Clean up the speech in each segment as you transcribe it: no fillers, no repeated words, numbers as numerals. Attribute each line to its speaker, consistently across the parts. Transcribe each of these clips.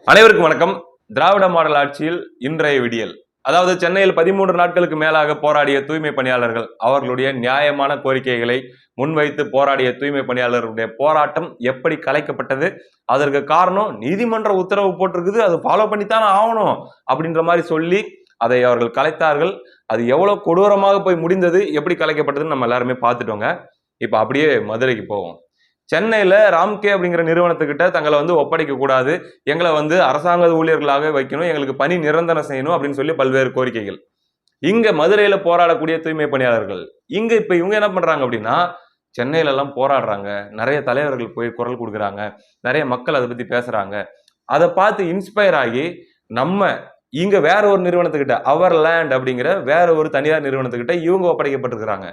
Speaker 1: அனைவருக்கும் வணக்கம். திராவிட மாடல் ஆட்சியில் இன்றைய விடியல். அதாவது சென்னையில் 13 நாட்களுக்கு மேலாக போராடிய தூய்மை பணியாளர்கள் அவர்களுடைய நியாயமான கோரிக்கைகளை முன்வைத்து போராடிய தூய்மை பணியாளர்களுடைய போராட்டம் எப்படி கலைக்கப்பட்டது, அதற்கு காரணம் நீதிமன்ற உத்தரவு போட்டிருக்குது, அது ஃபாலோ பண்ணித்தானே ஆகணும் அப்படின்ற மாதிரி சொல்லி அதை அவர்கள் கலைத்தார்கள். அது எவ்வளவு கொடூரமாக போய் முடிந்தது, எப்படி கலைக்கப்பட்டதுன்னு நம்ம எல்லாருமே பார்த்துட்டோங்க. இப்ப அப்படியே மதுரைக்கு போவோம். சென்னையில ராம்கே அப்படிங்கிற நிறுவனத்துக்கிட்ட தங்களை ஒப்படைக்க கூடாது, எங்களை அரசாங்க ஊழியர்களாக வைக்கணும், எங்களுக்கு பணி நிரந்தரம் செய்யணும் அப்படின்னு சொல்லி பல்வேறு கோரிக்கைகள். இங்க மதுரையில போராடக்கூடிய தூய்மை பணியாளர்கள் இங்க இப்ப இவங்க என்ன பண்றாங்க அப்படின்னா, சென்னையில எல்லாம் போராடுறாங்க, நிறைய தலைவர்கள் போய் குரல் கொடுக்குறாங்க, நிறைய மக்கள் அதை பத்தி பேசுறாங்க. அதை பார்த்து இன்ஸ்பயர் ஆகி நம்ம இங்க வேற ஒரு நிறுவனத்துக்கிட்ட அவர் லேண்ட் அப்படிங்கிற வேற ஒரு தனியார் நிறுவனத்துக்கிட்ட இவங்க ஒப்படைக்கப்பட்டிருக்கிறாங்க.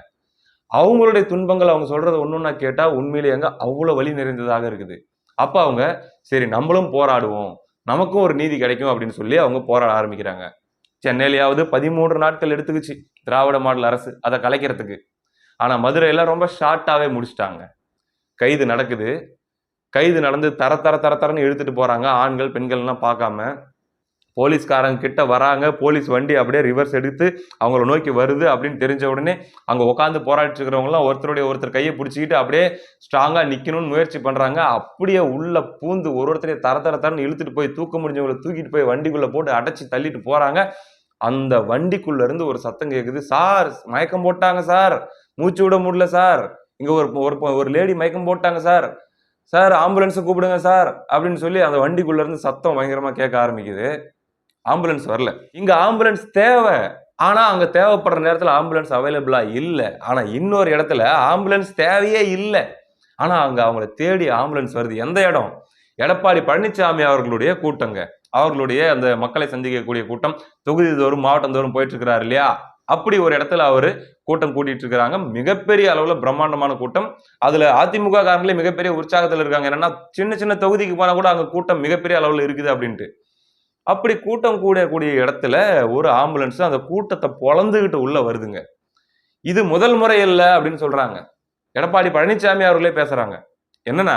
Speaker 1: அவங்களுடைய துன்பங்கள் அவங்க சொல்றது ஒன்னொன்னா கேட்டா உண்மையிலேயே அவ்வளவு வலி நிறைந்ததாக இருக்குது. அப்ப அவங்க சரி நம்மளும் போராடுவோம், நமக்கும் ஒரு நீதி கிடைக்கும் அப்படின்னு சொல்லி அவங்க போராட ஆரம்பிக்கிறாங்க. சென்னையிலேயாவது 13 நாட்கள் எடுத்துக்கிச்சு திராவிட மாடல் அரசு அதை கலைக்கிறதுக்கு. ஆனா மதுரையில ரொம்ப ஷார்ட்டாவே முடிச்சிட்டாங்க. கைது நடக்குது, கைது நடந்து தர தர தர தரன்னு இழுத்துட்டு போறாங்க. ஆண்கள் பெண்கள்லாம் பார்க்காம போலீஸ்காரங்க கிட்ட வராங்க. போலீஸ் வண்டி அப்படியே ரிவர்ஸ் எடுத்து அவங்கள நோக்கி வருது அப்படின்னு தெரிஞ்ச உடனே அங்க உட்காந்து போராடிட்டு இருக்கிறவங்க எல்லாம் ஒருத்தர் கையை பிடிச்சிக்கிட்டு அப்படியே ஸ்ட்ராங்கா நிக்கணும்னு முயற்சி பண்றாங்க. அப்படியே உள்ள பூந்து ஒருத்தரையும் தர தர தரன்னு இழுத்துட்டு போய் தூக்க முடிஞ்சவங்களை தூக்கிட்டு போய் வண்டிக்குள்ள போட்டு அடைச்சி தள்ளிட்டு போறாங்க. அந்த வண்டிக்குள்ள இருந்து ஒரு சத்தம் கேக்குது, சார் மயக்கம் போட்டாங்க சார், மூச்சு விட முடியல சார், இங்க ஒரு லேடி மயக்கம் போட்டாங்க சார், சார் ஆம்புலன்ஸை கூப்பிடுங்க சார் அப்படின்னு சொல்லி அந்த வண்டிக்குள்ள இருந்து சத்தம் பயங்கரமா கேட்க ஆரம்பிக்குது. ஆம்புலன்ஸ் வரல. இங்க ஆம்புலன்ஸ் தேவை, ஆனா அங்க தேவைப்படுற நேரத்துல ஆம்புலன்ஸ் அவைலபிளா இல்ல. ஆனா இன்னொரு இடத்துல ஆம்புலன்ஸ் தேவையே இல்லை, ஆனா அங்க அவங்களை தேடி ஆம்புலன்ஸ் வருது. எந்த இடம்? எடப்பாடி பழனிசாமி அவர்களுடைய கூட்டங்க, அவர்களுடைய அந்த மக்களை சந்திக்கக்கூடிய கூட்டம். தொகுதி தோறும் மாவட்டம் தோறும் போயிட்டு இருக்கிறாரு இல்லையா, அப்படி ஒரு இடத்துல அவரு கூட்டம் கூட்டிட்டு இருக்கிறாங்க. மிகப்பெரிய அளவுல பிரம்மாண்டமான கூட்டம். அதுல அதிமுக காரங்களே மிகப்பெரிய உற்சாகத்துல இருக்காங்க. என்னன்னா சின்ன சின்ன தொகுதிக்கு போனா கூட அங்க கூட்டம் மிகப்பெரிய அளவுல இருக்குது அப்படின்ட்டு. அப்படி கூட்டம் கூடக்கூடிய இடத்துல ஒரு ஆம்புலன்ஸ் அந்த கூட்டத்தை பொளந்துகிட்டு உள்ள வருதுங்க. இது முதல் முறை இல்ல அப்படின்னு சொல்றாங்க. எடப்பாடி பழனிசாமி அவர்களே பேசுறாங்க. என்னன்னா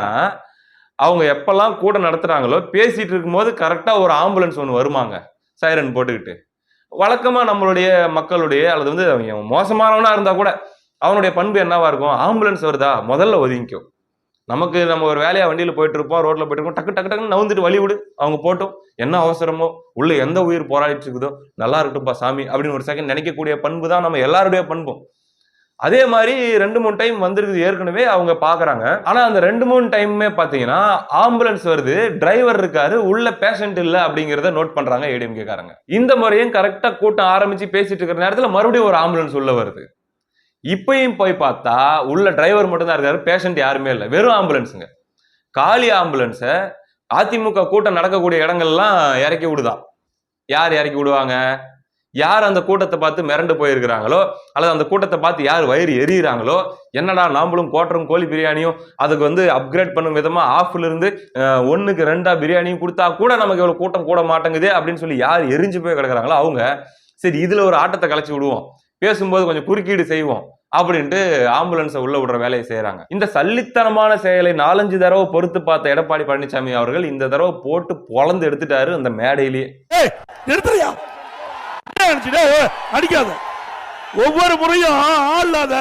Speaker 1: அவங்க எப்பெல்லாம் கூட்டம் நடத்துறாங்களோ பேசிட்டு இருக்கும்போது கரெக்டா ஒரு ஆம்புலன்ஸ் ஒன்று வருமாங்க, சைரன் போட்டுக்கிட்டு. வழக்கமா நம்மளுடைய மக்களுடைய அல்லது அவங்க மோசமானவனா இருந்தா கூட அவனுடைய பண்பு என்னவா இருக்கும், ஆம்புலன்ஸ் வருதா முதல்ல ஒதுங்கிக்கும். நம்ம ஒரு வேலையா வண்டியில போயிட்டு இருப்போம், ரோட்ல போயிட்டு இருப்போம், டக்கு டக்கு டக்குன்னு நவுந்துட்டு வழி விடு, அவங்க போட்டும், என்ன அவசரமோ, உள்ள எந்த உயிர் போராடிட்டு இருக்குதோ நல்லா இருக்கட்டும்பா சாமி அப்படின்னு ஒரு செகண்ட் நினைக்கக்கூடிய பண்பு தான் நம்ம எல்லாருடைய பண்பும். அதே மாதிரி 2-3 டைம் வந்திருக்குது ஏற்கனவே, அவங்க பாக்குறாங்க. ஆனா அந்த 2-3 டைமுமே பாத்தீங்கன்னா ஆம்புலன்ஸ் வருது, டிரைவர் இருக்காரு, உள்ள பேஷண்ட் இல்ல அப்படிங்கறத நோட் பண்றாங்க ஏடிஎம்கே காரங்க. இந்த முறையும் கரெக்டா கூட்டம் ஆரம்பிச்சு பேசிட்டு இருக்கிற நேரத்துல மறுபடியும் ஒரு ஆம்புலன்ஸ் உள்ள வருது. இப்பயும் போய் பார்த்தா உள்ள டிரைவர் மட்டும் தான் இருக்காரு, பேஷண்ட் யாருமே இல்லை, வெறும் ஆம்புலன்ஸுங்க. காலி ஆம்புலன்ஸ அதிமுக கூட்டம் நடக்கக்கூடிய இடங்கள்லாம் இறக்கி விடுதான். யார் இறக்கி விடுவாங்க? யார் அந்த கூட்டத்தை பார்த்து மிரண்டு போயிருக்கிறாங்களோ அல்லது அந்த கூட்டத்தை பார்த்து யார் வயிறு எரியிறாங்களோ, என்னடா நாமளும் கோட்டரும் கோழி பிரியாணியும் அதுக்கு அப்கிரேட் பண்ணும் விதமா ஆஃப்ல இருந்து 1க்கு 2 பிரியாணியும் கொடுத்தா கூட நமக்கு இவ்வளவு கூட்டம் கூட மாட்டேங்குது அப்படின்னு சொல்லி யார் எரிஞ்சு போய் கிடக்குறாங்களோ அவங்க சரி இதுல ஒரு ஆட்டத்தை கலைச்சு விடுவோம், பேசும்போது கொஞ்சம் குறுக்கீடு செய்வோம் அப்படின்ட்டு ஆம்புலன்ஸை உள்ள விடுற வேலையை செய்யறாங்க. இந்த சல்லித்தனமான செயலை 4-5 தடவை பொறுத்து பார்த்த எடப்பாடி பழனிசாமி அவர்கள் இந்த தடவை போட்டு பொளந்து எடுத்துட்டாரு அந்த மேடையிலேயே.
Speaker 2: அடிக்காத, ஒவ்வொரு முறையும் ஆளாத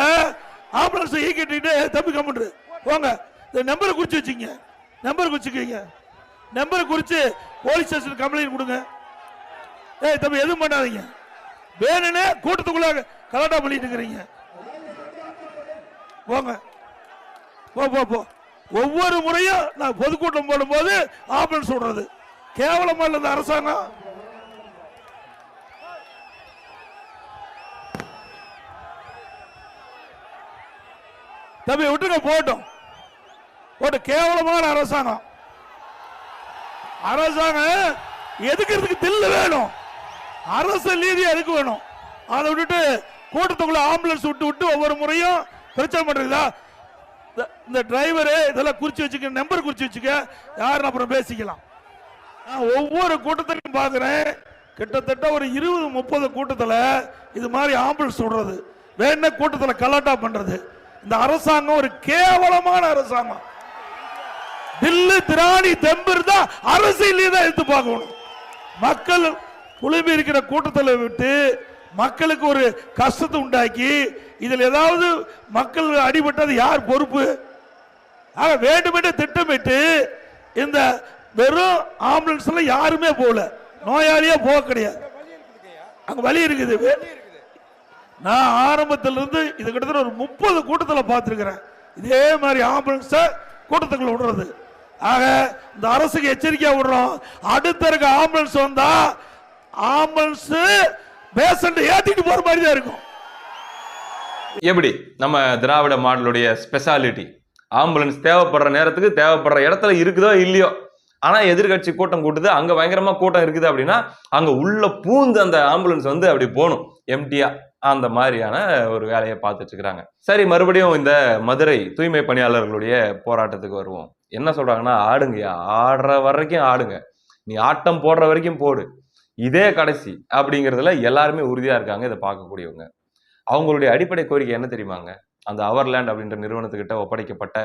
Speaker 2: ஆம்புலன்ஸ் ஈக்கிட்டு தம்பி கம்முன்று போங்க, இந்த நம்பரை குறிச்சு வச்சுங்க, நம்பர் குறிச்சுக்கீங்க, நம்பரை குறிச்சு போலீஸ் ஸ்டேஷன் கம்ப்ளைண்ட் கொடுங்க. தம்பி எதுவும் பண்ணாதீங்க, வேணுன்னு கூட்டத்துக்குள்ள கலாட்டா பண்ணிட்டு இருக்கிறீங்க, போங்க போ. ஒவ்வொரு முறையும் நான் பொதுக்கூட்டம் போடும் போது ஆம்புலன்ஸ் விடுறது கேவலமா இல்ல இந்த அரசாங்கம். தம்பி விட்டுங்க, போட்டோம் கேவலமான அரசாங்கம். அரசாங்கம் எதுக்கிறதுக்கு தில்லு வேணும், அரசு நீதி அதுக்கு வேணும். அதை விட்டுட்டு கூட்டத்துக்குள்ள ஆம்புலன்ஸ் விட்டு ஒவ்வொரு முறையும் பிரச்சனை பண்றதா. இந்த டிரைவரு இதெல்லாம் குறிச்சு வச்சுக்க, நம்பர் குறிச்சு வச்சுக்க, யாரும் அப்புறம் பேசிக்கலாம். ஒவ்வொரு கூட்டத்திலையும் பாக்குறேன், கிட்டத்தட்ட ஒரு 20-30 கூட்டத்துல இது மாதிரி ஆம்புலன்ஸ் விடுறது, வேணா கூட்டத்துல கலாட்டா பண்றது. இந்த அரசாங்கம் ஒரு கேவலமான அரசாங்கம், தில்லு திராணி தெம்பு இருந்தா அரசியலே தான் எடுத்து பார்க்கணும். மக்கள் குழுமி இருக்கிற கூட்டத்தில் விட்டு மக்களுக்கு ஒரு கஷ்டத்தை உண்டாக்கி இதில் ஏதாவது மக்கள் அடிபட்டது யார் பொறுப்பு? ஆக வேண்டுமென்று திட்டமிட்டு இந்த வெறும் ஆம்புலன்ஸ்ல யாருமே போகல, நோயாளியே போக கிடையாது, அங்க வலி இருக்குது. நான் ஆரம்பத்திலிருந்து இது கிட்டத்தட்ட ஒரு 30 கூட்டத்தில் பார்த்திருக்கிறேன் இதே மாதிரி ஆம்புலன்ஸ கூட்டத்துக்குள்ள விடுறது. ஆக இந்த அரசுக்கு எச்சரிக்கையா விடுறோம், அடுத்த இருக்க ஆம்புலன்ஸ் வந்தா ஆம்புலன்ஸ் பேஷண்ட் ஏத்திட்டு போற மாதிரி தான் இருக்கும்.
Speaker 1: எப்படி நம்ம திராவிட மாடலுடைய ஸ்பெஷாலிட்டி, ஆம்புலன்ஸ் தேவைப்படுற நேரத்துக்கு தேவைப்படுற இடத்துல இருக்குதோ இல்லையோ, ஆனா எதிர்கட்சி கூட்டம் கூட்டுது, அங்க பயங்கரமா கூட்டம் இருக்குது அப்படின்னா அங்க உள்ள பூந்து அந்த ஆம்புலன்ஸ் வந்து அப்படி போகணும் எம்டியா, அந்த மாதிரியான ஒரு வேலையை பார்த்துட்டு இருக்கிறாங்க. சரி, மறுபடியும் இந்த மதுரை தூய்மை பணியாளர்களுடைய போராட்டத்துக்கு வருவோம். என்ன சொல்றாங்கன்னா, ஆடுங்கயா, ஆடுற வரைக்கும் ஆடுங்க, நீ ஆட்டம் போடுற வரைக்கும் போடு, இதே கடைசி அப்படிங்கிறதுல எல்லாருமே உறுதியா இருக்காங்க. இதை பார்க்கக்கூடியவங்க அவங்களுடைய அடிப்படை கோரிக்கை என்ன தெரியுமாங்க? அந்த அவர்லேண்ட் அப்படின்ற நிறுவனத்துக்கிட்ட ஒப்படைக்கப்பட்ட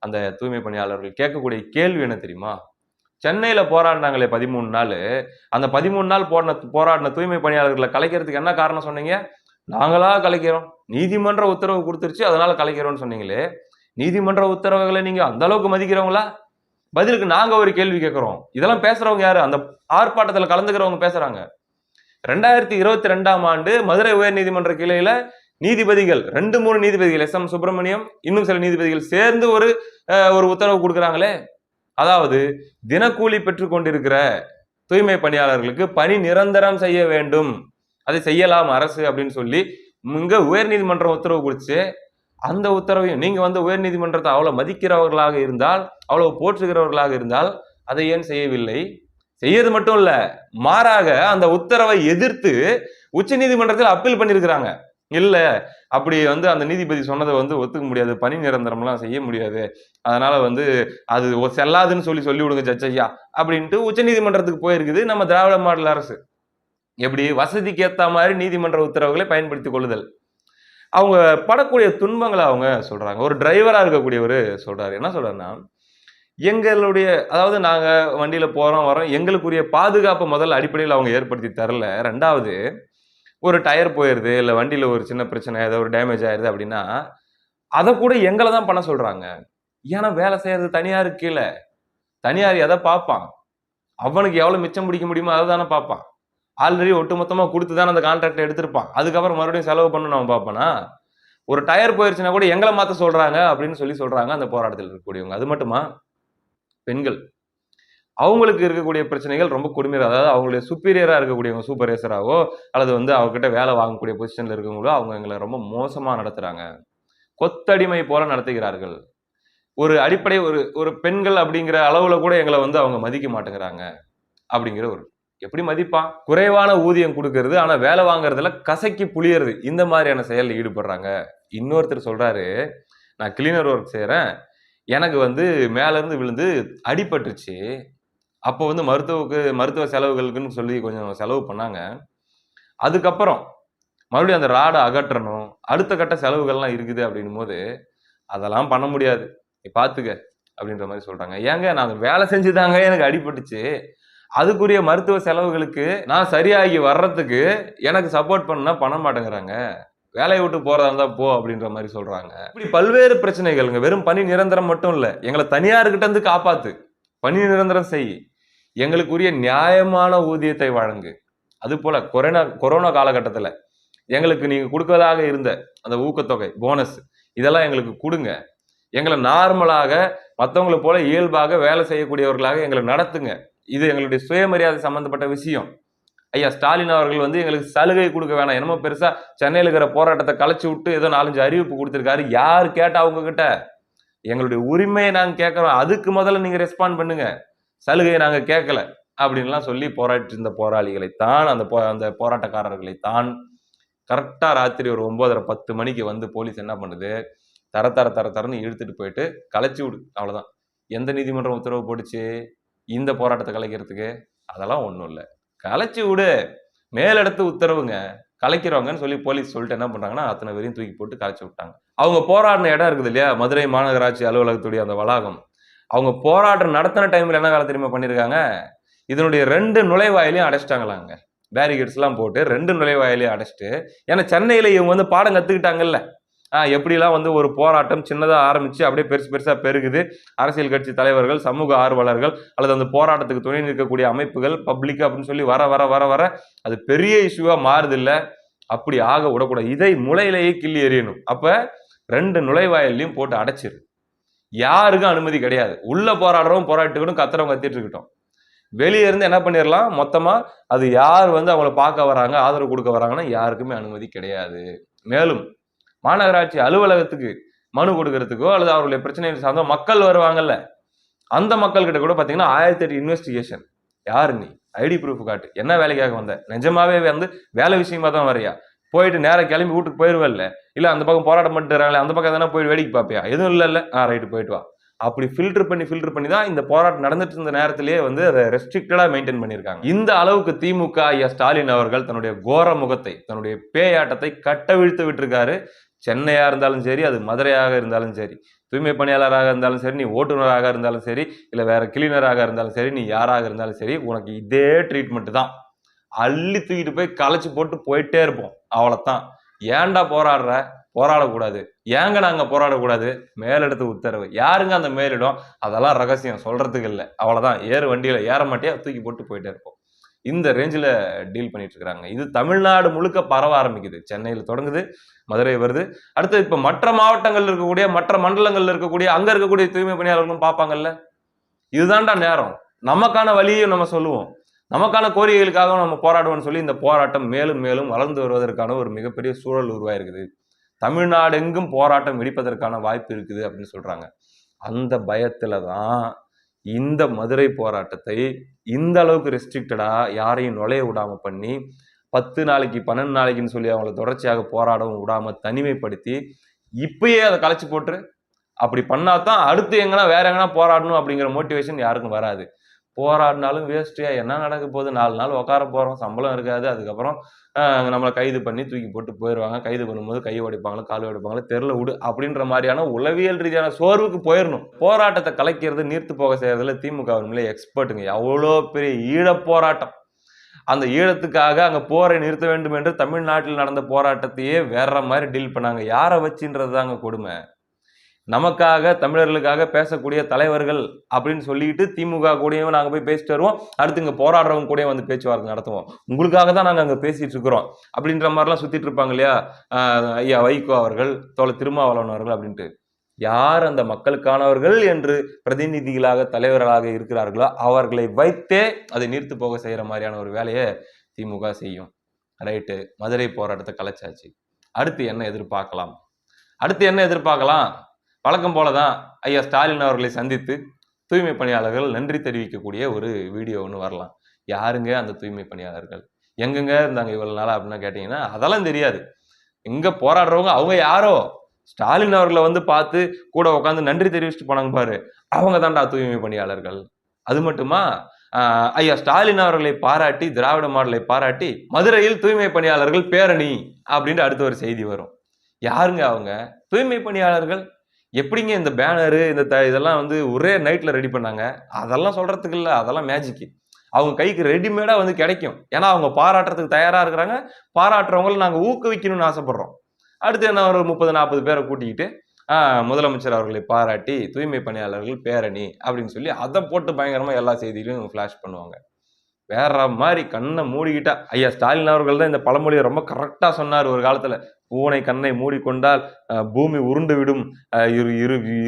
Speaker 1: அந்த தூய்மை பணியாளர்கள் கேட்கக்கூடிய கேள்வி என்ன தெரியுமா? சென்னையில போராடினாங்களே 13 நாள், அந்த 13 நாள் போராடின தூய்மை பணியாளர்களை கலைக்கிறதுக்கு என்ன காரணம் சொன்னீங்க? நாங்களா கலைக்கிறோம், நீதிமன்ற உத்தரவு கொடுத்துருச்சு அதனால கலைக்கிறோம்னு சொன்னீங்களே, நீதிமன்ற உத்தரவுகளை நீங்க அந்த அளவுக்கு மதிக்கிறவங்களா? பதிலுக்கு நாங்க ஒரு கேள்வி கேட்கிறோம். இதெல்லாம் பேசுறவங்க யாரு? அந்த ஆர்ப்பாட்டத்தில் கலந்துக்கிறவங்க பேசுறாங்க. 2022ஆம் ஆண்டு மதுரை உயர் நீதிமன்ற கிளையில நீதிபதிகள் 2-3 நீதிபதிகள், SM சுப்பிரமணியம் இன்னும் சில நீதிபதிகள் சேர்ந்து ஒரு உத்தரவு கொடுக்குறாங்களே, அதாவது தினக்கூலி பெற்றுக் கொண்டிருக்கிற தூய்மை பணியாளர்களுக்கு பணி நிரந்தரம் செய்ய வேண்டும், அதை செய்யலாம் அரசு அப்படின்னு சொல்லி இங்க உயர் நீதிமன்றம் உத்தரவு கொடுத்து, அந்த உத்தரவையும் நீங்க உயர் நீதிமன்றத்தை அவ்வளவு மதிக்கிறவர்களாக இருந்தால், அவ்வளவு போற்றுகிறவர்களாக இருந்தால் அதை ஏன் செய்யவில்லை? செய்யறது மட்டும் இல்ல, மாறாக அந்த உத்தரவை எதிர்த்து உச்ச நீதிமன்றத்தில் அப்பீல் பண்ணிருக்கிறாங்க. இல்ல அப்படி அந்த நீதிபதி சொன்னதை ஒத்துக்க முடியாது, பணி நிரந்தரம்லாம் செய்ய முடியாது, அதனால அது செல்லாதுன்னு சொல்லி விடுங்க ஜட்ஜ் ஐயா அப்படின்ட்டு உச்ச நீதிமன்றத்துக்கு போயிருக்குது நம்ம திராவிட மாடல் அரசு. எப்படி வசதிக்கு ஏத்த மாதிரி நீதிமன்ற உத்தரவுகளை பயன்படுத்திக் கொள்ளுதல். அவங்க படக்கூடிய துன்பங்களை அவங்க சொல்றாங்க. ஒரு டிரைவரா இருக்கக்கூடியவர் சொல்றாரு, என்ன சொல்றாருன்னா, எங்களுடைய அதாவது நாங்க வண்டியில போறோம் வரோம், எங்களுக்குரிய பாதுகாப்பு முதல்ல அடிப்படையில் அவங்க ஏற்படுத்தி தரல, ரெண்டாவது ஒரு டயர் போயிருது இல்ல வண்டியில ஒரு சின்ன பிரச்சனை ஏதோ ஒரு டேமேஜ் ஆயிருது அப்படின்னா அதை கூட எங்களை தான் பண்ண சொல்றாங்க. ஏன்னா வேலை செய்யறது தனியாருக்கு கீழே, தனியார் எதை பார்ப்பான், அவனுக்கு எவ்வளவு மிச்சம் பிடிக்க முடியுமோ அதை தானே பார்ப்பான். ஆல்ரெடி ஒட்டுமொத்தமா கொடுத்துதானே அந்த கான்ட்ராக்ட் எடுத்திருப்பான், அதுக்கப்புறம் மறுபடியும் செலவு பண்ணணும் அவன் பார்ப்பானா? ஒரு டயர் போயிருச்சுன்னா கூட எங்களை மாத்த சொல்றாங்க அப்படின்னு சொல்றாங்க அந்த போராட்டத்தில் இருக்கக்கூடியவங்க. அது மட்டுமா, பெண்கள் அவங்களுக்கு இருக்கக்கூடிய பிரச்சனைகள் ரொம்ப கொடுமையா, அதாவது அவங்களுடைய சுப்பீரியரா இருக்கக்கூடியவங்க, சூப்பர்வைசராவோ அல்லது அவங்ககிட்ட வேலை வாங்கக்கூடிய பொசிஷன்ல இருக்கவங்களோ அவங்க எங்களை ரொம்ப மோசமா நடத்துறாங்க, கொத்தடிமை போல நடத்துகிறார்கள். ஒரு அடிப்படை ஒரு பெண்கள் அப்படிங்கிற அளவுல கூட எங்களை அவங்க மதிக்க மாட்டேங்கிறாங்க அப்படிங்கிற எப்படி மதிப்பான்? குறைவான ஊதியம் கொடுக்கறது, ஆனா வேலை வாங்குறதுல கசக்கி புளியறது, இந்த மாதிரியான செயல்ல ஈடுபடுறாங்க. இன்னொருத்தர் சொல்றாரு, நான் கிளீனர் ஒர்க் செய்யறேன், எனக்கு மேல இருந்து விழுந்து அடிபட்டுருச்சு, அப்போ மருத்துவ செலவுகளுக்குன்னு சொல்லி கொஞ்சம் செலவு பண்ணாங்க, அதுக்கப்புறம் மறுபடியும் அந்த ராடை அகற்றணும், அடுத்த கட்ட செலவுகள்லாம் இருக்குது அப்படின்னும் போது அதெல்லாம் பண்ண முடியாது, நீ பாத்துக்க அப்படின்ற மாதிரி சொல்றாங்க. ஏங்க நான் வேலை செஞ்சுதாங்க எனக்கு அடிபட்டுச்சு, அதுக்குரிய மருத்துவ செலவுகளுக்கு நான் சரியாகி வர்றதுக்கு எனக்கு சப்போர்ட் பண்ண மாட்டேங்கிறாங்க, வேலையை விட்டு போறதா இருந்தா போ அப்படின்ற மாதிரி சொல்றாங்க. இப்படி பல்வேறு பிரச்சனைகள்ங்க. வெறும் பணி நிரந்தரம் மட்டும் இல்ல, எங்களை தனியார்கிட்ட இருந்து காப்பாத்து, பணி நிரந்தரம் செய், எங்களுக்குரிய நியாயமான ஊதியத்தை வழங்கு, அது போல கொரோனா காலகட்டத்துல எங்களுக்கு நீங்க கொடுக்கறதாக இருந்த அந்த ஊக்கத்தொகை போனஸ் இதெல்லாம் எங்களுக்கு கொடுங்க, எங்களை நார்மலாக மற்றவங்களை போல இயல்பாக வேலை செய்யக்கூடியவர்களாக எங்களை நடத்துங்க, இது எங்களுடைய சுயமரியாதை சம்பந்தப்பட்ட விஷயம். ஐயா ஸ்டாலின் அவர்கள் எங்களுக்கு சலுகை கொடுக்க வேணாம், என்னமோ பெருசா சென்னையில் இருக்கிற போராட்டத்தை கலைச்சு விட்டு ஏதோ 4-5 அறிவிப்பு கொடுத்திருக்காரு, யாரு கேட்டா அவங்க கிட்ட எங்களுடைய உரிமையை நாங்க கேட்கிறோம், அதுக்கு முதல்ல நீங்க ரெஸ்பாண்ட் பண்ணுங்க, சலுகையை நாங்க கேட்கல அப்படின்லாம் சொல்லி போராட்டி இருந்த போராளிகளை தான், அந்த போராட்டக்காரர்களை தான் கரெக்டா ராத்திரி ஒரு 9:30-10 மணிக்கு போலீஸ் என்ன பண்ணுது, தரன்னு இழுத்துட்டு போயிட்டு கலைச்சு விடு, அவ்வளவுதான். எந்த நீதிமன்றம் உத்தரவு போட்டுச்சு இந்த போராட்டத்தை கலைக்கிறதுக்கு? அதெல்லாம் ஒண்ணும் இல்லை, கலைச்சு விடு, மேலிடத்து உத்தரவுங்க, கலைக்கிறவங்கன்னு சொல்லி போலீஸ் சொல்லிட்டு என்ன பண்றாங்கன்னா அத்தனை பேரையும் தூக்கி போட்டு கலைச்சு விட்டாங்க. அவங்க போராடின இடம் இருக்குது இல்லையா, மதுரை மாநகராட்சி அலுவலகத்துடைய அந்த வளாகம், அவங்க போராட்டம் நடத்தின டைம்ல என்ன வேலை தெரியுமா பண்ணியிருக்காங்க, இதனுடைய 2 நுழைவாயிலையும் அடைச்சிட்டாங்களாங்க. பேரிகேட்ஸ் எல்லாம் போட்டு 2 நுழைவாயிலையும் அடைச்சிட்டு, ஏன்னா சென்னையில இவங்க வந்து பாடம் கத்துக்கிட்டாங்கல்ல, எப்படிலாம் வந்து ஒரு போராட்டம் சின்னதா ஆரம்பிச்சு அப்படியே பெருசு பெருசா பெருகுது, அரசியல் கட்சி தலைவர்கள், சமூக ஆர்வலர்கள் அல்லது அந்த போராட்டத்துக்கு துணை நிற்கக்கூடிய அமைப்புகள், பப்ளிக் அப்படின்னு சொல்லி வர வர வர வர அது பெரிய இஷ்யூவா மாறுது இல்ல, அப்படி ஆக விடக்கூடாது. இதை முளையிலேயே கிள்ளி எறியணும். அப்ப 2 நுழைவாயிலையும் போட்டு அடைச்சிரு. யாருக்கும் அனுமதி கிடையாது. உள்ள போராடுறவங்க போராடிட்டுக்கட்டும், கத்துறவங்க கத்திட்டு இருக்கட்டும். வெளியே இருந்து என்ன பண்ணிடலாம், மொத்தமா அது யார் வந்து அவங்கள பார்க்க வராங்க, ஆதரவு கொடுக்க வராங்கன்னா யாருக்குமே அனுமதி கிடையாது. மேலும் மாநகராட்சி அலுவலகத்துக்கு மனு கொடுக்கறதுக்கோ அல்லது அவர்களுடைய பிரச்சனை சார்ந்த மக்கள் வருவாங்கல்ல, அந்த மக்கள் கிட்ட கூட பாத்தீங்கன்னா 1008 இன்வெஸ்டிகேஷன். யாரு நீ, ஐடி ப்ரூஃப் காட்டு, என்ன வேலைக்காக வந்த, நிஜமாவே வந்து வேலை விஷயமா தான் வரையா, போயிட்டு நேரம் கிளம்பி வீட்டுக்கு போயிருவல்ல, இல்ல அந்த பக்கம் போராட்டம் பண்ணிட்டு அந்த பக்கம் தானே போய் வேடிக்கை பார்ப்பியா, எதுவும் இல்ல ரைட்டு போயிட்டு வா. அப்படி ஃபில்டர் பண்ணி தான் இந்த போராட்டம் நடந்துட்டு இருந்த நேரத்திலேயே வந்து அதை ரெஸ்ட்ரிக்டடா மெயின்டைன் பண்ணியிருக்காங்க. இந்த அளவுக்கு திமுக ஐயா ஸ்டாலின் அவர்கள் தன்னுடைய கோர முகத்தை, தன்னுடைய பேயாட்டத்தை கட்டவிழ்த்து விட்டிருக்காரு. சென்னையா இருந்தாலும் சரி, அது மதுரையாக இருந்தாலும் சரி, தூய்மை பணியாளராக இருந்தாலும் சரி, நீ ஓட்டுநராக இருந்தாலும் சரி, இல்ல வேற கிளீனராக இருந்தாலும் சரி, நீ யாராக இருந்தாலும் சரி, உனக்கு இதே ட்ரீட்மெண்ட் தான். அள்ளி தூக்கிட்டு போய் களைச்சு போட்டு போயிட்டே இருப்போம். அவ்வளவுதான். ஏன்டா போராடுற, போராடக்கூடாது. ஏங்க நாங்க போராடக்கூடாது, மேலிடத்து உத்தரவு. யாருங்க அந்த மேலிடம், அதெல்லாம் ரகசியம், சொல்றதுக்கு இல்லை. அவ்வளவுதான். ஏறு வண்டியில ஏற மாட்டியா, தூக்கி போட்டு போயிட்டே இருப்போம். இந்த ரேஞ்சில டீல் பண்ணிட்டு இருக்காங்க. இது தமிழ்நாடு முழுக்க பரவ ஆரம்பிக்குது. சென்னையில தொடங்குது, மதுரை வருது, அடுத்து இப்ப மற்ற மாவட்டங்கள்ல இருக்கக்கூடிய, மற்ற மண்டலங்கள்ல இருக்கக்கூடிய, அங்க இருக்கக்கூடிய தூய்மை பணியாளர்களும் பார்ப்பாங்கல்ல. இதுதான்டா நேரம். நமக்கான வழியை நம்ம சொல்லுவோம், நமக்கான கோரிக்கைகளுக்காக நம்ம போராடுவோம்னு சொல்லி இந்த போராட்டம் மேலும் மேலும் வளர்ந்து வருவதற்கான ஒரு மிகப்பெரிய சூழல் உருவாயிருக்குது. தமிழ்நாடு எங்கும் போராட்டம் வெடிப்பதற்கான வாய்ப்பு இருக்குது அப்படின்னு சொல்றாங்க. அந்த பயத்துல தான் இந்த மதுரை போராட்டத்தை இந்த அளவுக்கு ரெஸ்ட்ரிக்டடா யாரையும் நுழைய விடாம பண்ணி 10 நாளைக்கு 12 நாளைக்குன்னு சொல்லி அவங்களை தொடர்ச்சியாக போராடவும் விடாம தனிமைப்படுத்தி இப்பயே அதை கலைச்சு போட்டுரு. அப்படி பண்ணாதான் அடுத்து எங்கன்னா வேற எங்கன்னா போராடணும் அப்படிங்கிற மோட்டிவேஷன் யாருக்கும் வராது. போராடினாலும் வேஸ்ட்ரியா, என்ன நடக்க போகுது, 4 நாள் உட்கார போறோம், சம்பளம் இருக்காது, அதுக்கப்புறம் நம்மளை கைது பண்ணி தூக்கி போட்டு போயிடுவாங்க, கைது பண்ணும்போது கை உடைப்பாங்களோ கால் உடைப்பாங்களோ தெருல விடு அப்படின்ற மாதிரியான உளவியல் ரீதியான சோர்வுக்கு போயிடணும். போராட்டத்தை கலைக்கிறது, நீர்த்து போக செய்யறதுல திமுக எக்ஸ்பர்ட்டுங்க. எவ்வளோ பெரிய ஈழப் போராட்டம், அந்த ஈழத்துக்காக அங்க போரை நிறுத்த வேண்டும் என்று தமிழ்நாட்டில் நடந்த போராட்டத்தையே வேற மாதிரி டீல் பண்ணாங்க. யாரை வச்சுன்றது தாங்க கொடுமை. நமக்காக தமிழர்களுக்காக பேசக்கூடிய தலைவர்கள் அப்படின்னு சொல்லிட்டு திமுக கூடயும் நாங்க போய் பேசிட்டு வருவோம், அடுத்து இங்க போராடுறவங்க கூட வந்து பேச்சுவார்த்தை நடத்துவோம், உங்களுக்காக தான் நாங்க அங்க பேசிட்டு இருக்கிறோம் அப்படின்ற மாதிரிலாம் சுத்திட்டு இருப்பாங்க இல்லையா ஐயா வைகோ அவர்கள், தோழர் திருமாவளவன் அவர்கள் அப்படின்ட்டு. யார் அந்த மக்களுக்கானவர்கள் என்று பிரதிநிதிகளாக தலைவர்களாக இருக்கிறார்களோ அவர்களை வைத்தே அதை நீர்த்து போக செய்யற மாதிரியான ஒரு வேலையை திமுக செய்யும். ரைட்டு, மதுரை போராட்டத்தை கலைச்சாச்சு. அடுத்து என்ன எதிர்பார்க்கலாம்? வழக்கம் போலதான் ஐயா ஸ்டாலின் அவர்களை சந்தித்து தூய்மை பணியாளர்கள் நன்றி தெரிவிக்கக்கூடிய ஒரு வீடியோ ஒன்று வரலாம். யாருங்க அந்த தூய்மை பணியாளர்கள், எங்கெங்க இருந்தாங்க இவ்வளவு நாளா அப்படின்னு கேட்டீங்கன்னா அதெல்லாம் தெரியாது. இங்க போராடுறவங்க அவங்க யாரோ ஸ்டாலின் அவர்களை வந்து பார்த்து கூட உட்காந்து நன்றி தெரிவிச்சுட்டு போனாங்க பாரு, அவங்க தான்டா தூய்மை பணியாளர்கள். அது மட்டுமா, ஐயா ஸ்டாலின் அவர்களை பாராட்டி, திராவிட மாடலை பாராட்டி மதுரையில் தூய்மை பணியாளர்கள் பேரணி அப்படின்ட்டு அடுத்த ஒரு செய்தி வரும். யாருங்க அவங்க தூய்மை பணியாளர்கள்? எப்படிங்க இந்த பேனரு இந்த இதெல்லாம் வந்து ஒரே நைட்ல ரெடி பண்ணாங்க? அதெல்லாம் சொல்றதுக்கு இல்ல, அதெல்லாம் மேஜிக். அவங்க கைக்கு ரெடிமேடா வந்து கிடைக்கும். ஏன்னா அவங்க பாராட்டுறதுக்கு தயாரா இருக்கிறாங்க. பாராட்டுறவங்களை நாங்க ஊக்குவிக்கணும்னு ஆசைப்படுறோம். அடுத்து என்ன, ஒரு 30-40 பேரை கூட்டிக்கிட்டு முதலமைச்சர் அவர்களை பாராட்டி தூய்மை பணியாளர்கள் பேரணி அப்படின்னு சொல்லி அதை போட்டு பயங்கரமா எல்லா செய்திகளையும் ஃபிளாஷ் பண்ணுவாங்க. வேற மாதிரி கண்ணை மூடிக்கிட்டா, ஐயா ஸ்டாலின் அவர்கள் தான் இந்த பழமொழியை ரொம்ப கரெக்டா சொன்னார் ஒரு காலத்துல. பூனை கண்ணை மூடிக்கொண்டால் பூமி உருண்டு விடும்,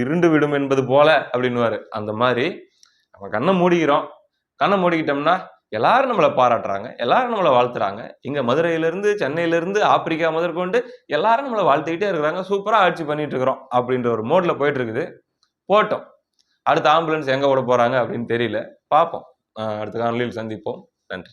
Speaker 1: இருண்டு விடும் என்பது போல அப்படின்னுவாரு. அந்த மாதிரி நம்ம கண்ணை மூடிக்கிறோம். கண்ணை மூடிக்கிட்டோம்னா எல்லாரும் நம்மளை பாராட்டுறாங்க, எல்லாரும் நம்மளை வாழ்த்துறாங்க. இங்க மதுரையிலிருந்து, சென்னையிலிருந்து, ஆப்பிரிக்கா முதற்கொண்டு எல்லாரும் நம்மளை வாழ்த்துக்கிட்டே இருக்கிறாங்க. சூப்பரா ஆட்சி பண்ணிட்டு இருக்கிறோம் அப்படின்ற ஒரு மோட்ல போயிட்டு இருக்குது. போட்டோம். அடுத்த ஆம்புலன்ஸ் எங்க விட போறாங்க அப்படின்னு தெரியல. பார்ப்போம். அடுத்த காணொலியில் சந்திப்போம். நன்றி.